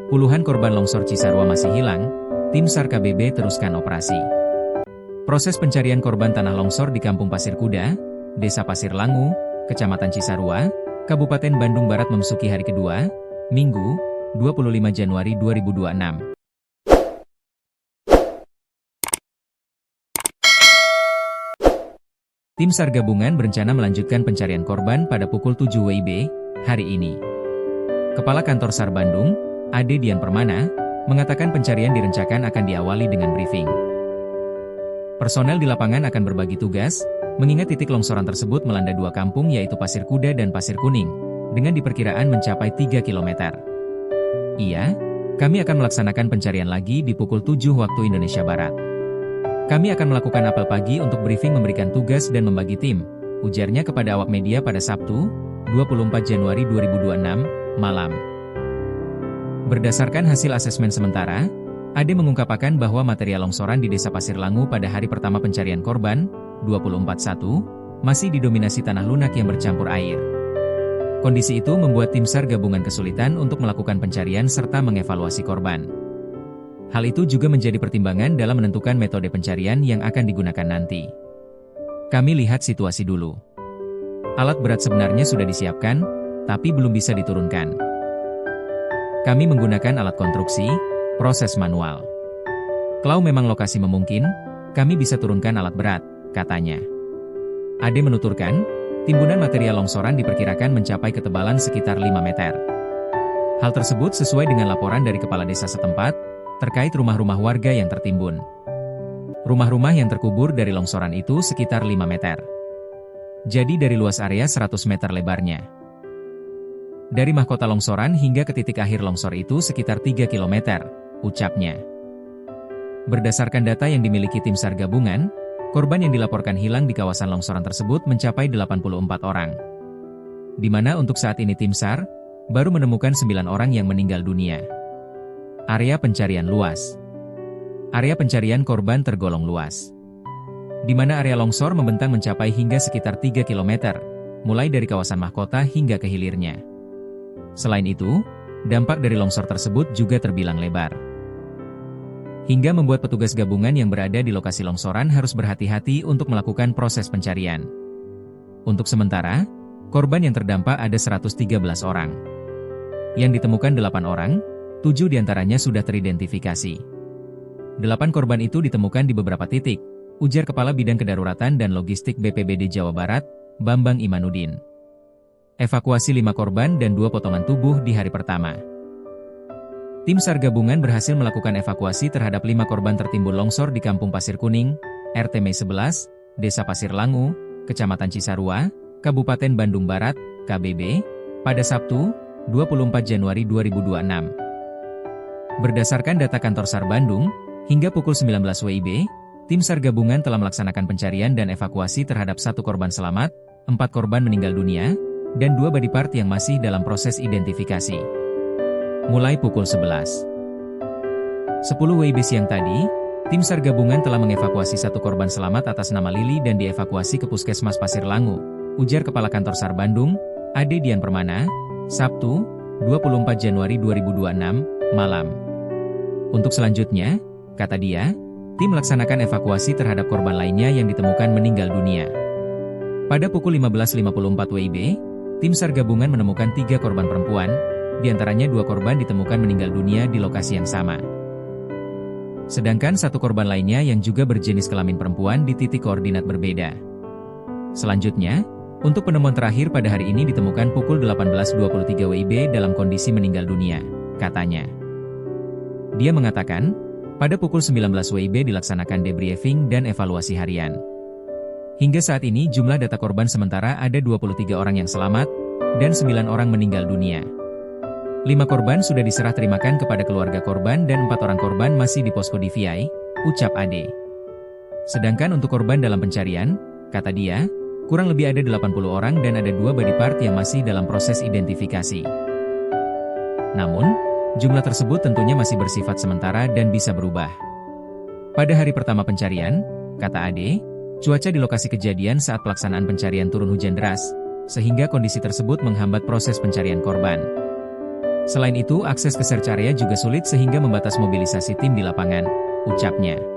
Puluhan korban longsor Cisarua masih hilang, tim SAR KBB teruskan operasi. Proses pencarian korban tanah longsor di Kampung Pasir Kuda, Desa Pasir Langu, Kecamatan Cisarua, Kabupaten Bandung Barat memasuki hari kedua, Minggu, 25 Januari 2026. Tim SAR gabungan berencana melanjutkan pencarian korban pada pukul 7 WIB, hari ini. Kepala Kantor SAR Bandung, Ade Dian Permana, mengatakan pencarian direncanakan akan diawali dengan briefing. Personel di lapangan akan berbagi tugas, mengingat titik longsoran tersebut melanda dua kampung yaitu Pasir Kuda dan Pasir Kuning, dengan diperkiraan mencapai 3 km. Iya, kami akan melaksanakan pencarian lagi di pukul 7 waktu Indonesia Barat. Kami akan melakukan apel pagi untuk briefing memberikan tugas dan membagi tim, ujarnya kepada awak media pada Sabtu, 24 Januari 2026, malam. Berdasarkan hasil asesmen sementara, Ade mengungkapkan bahwa material longsoran di Desa Pasir Langu pada hari pertama pencarian korban, 24/1, masih didominasi tanah lunak yang bercampur air. Kondisi itu membuat tim SAR gabungan kesulitan untuk melakukan pencarian serta mengevaluasi korban. Hal itu juga menjadi pertimbangan dalam menentukan metode pencarian yang akan digunakan nanti. Kami lihat situasi dulu. Alat berat sebenarnya sudah disiapkan, tapi belum bisa diturunkan. Kami menggunakan alat konstruksi, proses manual. Kalau memang lokasi memungkin, kami bisa turunkan alat berat, katanya. Ade menuturkan, timbunan material longsoran diperkirakan mencapai ketebalan sekitar 5 meter. Hal tersebut sesuai dengan laporan dari kepala desa setempat, terkait rumah-rumah warga yang tertimbun. Rumah-rumah yang terkubur dari longsoran itu sekitar 5 meter. Jadi dari luas area 100 meter lebarnya. Dari mahkota longsoran hingga ke titik akhir longsor itu sekitar 3 km, ucapnya. Berdasarkan data yang dimiliki tim SAR gabungan, korban yang dilaporkan hilang di kawasan longsoran tersebut mencapai 84 orang. Di mana untuk saat ini tim SAR baru menemukan 9 orang yang meninggal dunia. Area pencarian luas. Area pencarian korban tergolong luas. Di mana area longsor membentang mencapai hingga sekitar 3 km, mulai dari kawasan mahkota hingga ke hilirnya. Selain itu, dampak dari longsor tersebut juga terbilang lebar. Hingga membuat petugas gabungan yang berada di lokasi longsoran harus berhati-hati untuk melakukan proses pencarian. Untuk sementara, korban yang terdampak ada 113 orang. Yang ditemukan 8 orang, 7 diantaranya sudah teridentifikasi. 8 korban itu ditemukan di beberapa titik, ujar Kepala Bidang Kedaruratan dan Logistik BPBD Jawa Barat, Bambang Imanuddin. Evakuasi 5 korban dan 2 potongan tubuh di hari pertama. Tim SAR gabungan berhasil melakukan evakuasi terhadap 5 korban tertimbun longsor di Kampung Pasir Kuning, RT Mei 11, Desa Pasir Langu, Kecamatan Cisarua, Kabupaten Bandung Barat, KBB, pada Sabtu, 24 Januari 2026. Berdasarkan data kantor SAR Bandung, hingga pukul 19 WIB, tim SAR gabungan telah melaksanakan pencarian dan evakuasi terhadap 1 korban selamat, 4 korban meninggal dunia, dan 2 body part yang masih dalam proses identifikasi. Mulai pukul 11. 10 WIB siang tadi, tim SAR gabungan telah mengevakuasi 1 korban selamat atas nama Lili dan dievakuasi ke Puskesmas Pasir Langu, ujar Kepala Kantor SAR Bandung, Ade Dian Permana, Sabtu, 24 Januari 2026, malam. Untuk selanjutnya, kata dia, tim melaksanakan evakuasi terhadap korban lainnya yang ditemukan meninggal dunia. Pada pukul 15.54 WIB, tim SAR gabungan menemukan 3 korban perempuan, diantaranya 2 korban ditemukan meninggal dunia di lokasi yang sama. Sedangkan 1 korban lainnya yang juga berjenis kelamin perempuan di titik koordinat berbeda. Selanjutnya, untuk penemuan terakhir pada hari ini ditemukan pukul 18.23 WIB dalam kondisi meninggal dunia, katanya. Dia mengatakan, pada pukul 19 WIB dilaksanakan debriefing dan evaluasi harian. Hingga saat ini jumlah data korban sementara ada 23 orang yang selamat, dan 9 orang meninggal dunia. 5 korban sudah diserah terimakan kepada keluarga korban dan 4 orang korban masih di posko DVI, ucap Ade. Sedangkan untuk korban dalam pencarian, kata dia, kurang lebih ada 80 orang dan ada 2 body part yang masih dalam proses identifikasi. Namun, jumlah tersebut tentunya masih bersifat sementara dan bisa berubah. Pada hari pertama pencarian, kata Ade, cuaca di lokasi kejadian saat pelaksanaan pencarian turun hujan deras, sehingga kondisi tersebut menghambat proses pencarian korban. Selain itu, akses ke search area juga sulit sehingga membatas mobilisasi tim di lapangan, ucapnya.